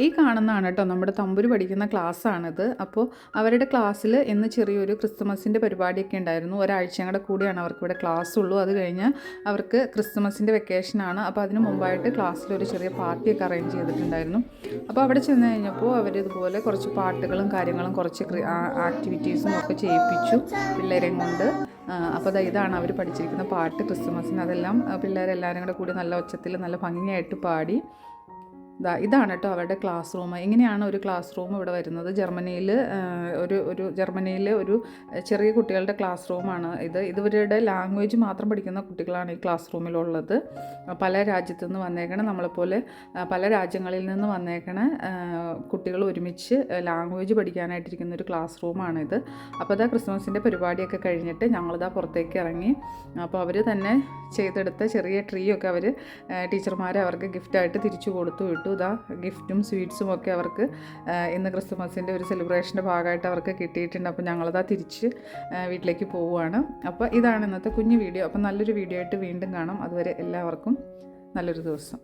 ഈ കാണുന്നതാണ് കേട്ടോ നമ്മുടെ തമ്പുരു പഠിക്കുന്ന ക്ലാസ്സാണിത്. അപ്പോൾ അവരുടെ ക്ലാസ്സിൽ ഇന്ന് ചെറിയൊരു ക്രിസ്മസിൻ്റെ പരിപാടിയൊക്കെ ഉണ്ടായിരുന്നു. ഒരാഴ്ചയും കൂടെ കൂടിയാണ് അവർക്കിവിടെ ക്ലാസ് ഉള്ളൂ. അത് കഴിഞ്ഞ് അവർക്ക് ക്രിസ്മസിൻ്റെ വെക്കേഷനാണ്. അപ്പോൾ അതിന് മുമ്പായിട്ട് ക്ലാസ്സിലൊരു ചെറിയ പാർട്ടിയൊക്കെ അറേഞ്ച് ചെയ്തിട്ടുണ്ടായിരുന്നു. അപ്പോൾ അവിടെ ചെന്ന് കഴിഞ്ഞപ്പോൾ അവർ ഇതുപോലെ കുറച്ച് പാട്ടുകളും കാര്യങ്ങളും കുറച്ച് ആക്ടിവിറ്റീസും ഒക്കെ ചെയ്യിപ്പിച്ചു പിള്ളേരെയും കൊണ്ട്. അപ്പോൾ ഇതാണ് അവർ പഠിച്ചിരിക്കുന്ന പാട്ട് ക്രിസ്മസിന്. അതെല്ലാം പിള്ളേരെല്ലാവരും കൂടെ കൂടി നല്ല ഒച്ചത്തിൽ നല്ല ഭംഗിയായിട്ട് പാടി. ഇതാണ് കേട്ടോ അവരുടെ ക്ലാസ് റൂം. ഇങ്ങനെയാണ് ഒരു ക്ലാസ് റൂം ഇവിടെ വരുന്നത്. ജർമ്മനിയിലെ ഒരു ചെറിയ കുട്ടികളുടെ ക്ലാസ് റൂമാണ് ഇത്. ഇവരുടെ ലാംഗ്വേജ് മാത്രം പഠിക്കുന്ന കുട്ടികളാണ് ഈ ക്ലാസ് റൂമിലുള്ളത്. പല രാജ്യത്തു നിന്ന് വന്നേക്കണ, നമ്മളെപ്പോലെ പല രാജ്യങ്ങളിൽ നിന്ന് വന്നേക്കണ കുട്ടികൾ ഒരുമിച്ച് ലാംഗ്വേജ് പഠിക്കാനായിട്ടിരിക്കുന്ന ഒരു ക്ലാസ് റൂമാണിത്. അപ്പോൾ ക്രിസ്മസിൻ്റെ പരിപാടിയൊക്കെ കഴിഞ്ഞിട്ട് ഞങ്ങളിതാ പുറത്തേക്ക് ഇറങ്ങി. അപ്പോൾ അവർ തന്നെ ചെയ്തെടുത്ത ചെറിയ ട്രീ ഒക്കെ അവർ ടീച്ചർമാരെ അവർക്ക് ഗിഫ്റ്റായിട്ട് തിരിച്ചു കൊടുത്തു വിട്ടു. ഗിഫ്റ്റും സ്വീറ്റ്സും ഒക്കെ അവർക്ക് ഇന്ന് ക്രിസ്മസിൻ്റെ ഒരു സെലിബ്രേഷൻ്റെ ഭാഗമായിട്ട് അവർക്ക് കിട്ടിയിട്ടുണ്ട്. അപ്പോൾ ഞങ്ങളതാ തിരിച്ച് വീട്ടിലേക്ക് പോവുകയാണ്. അപ്പോൾ ഇതാണ് ഇന്നത്തെ കുഞ്ഞു വീഡിയോ. അപ്പോൾ നല്ലൊരു വീഡിയോ ആയിട്ട് വീണ്ടും കാണാം. അതുവരെ എല്ലാവർക്കും നല്ലൊരു ദിവസം.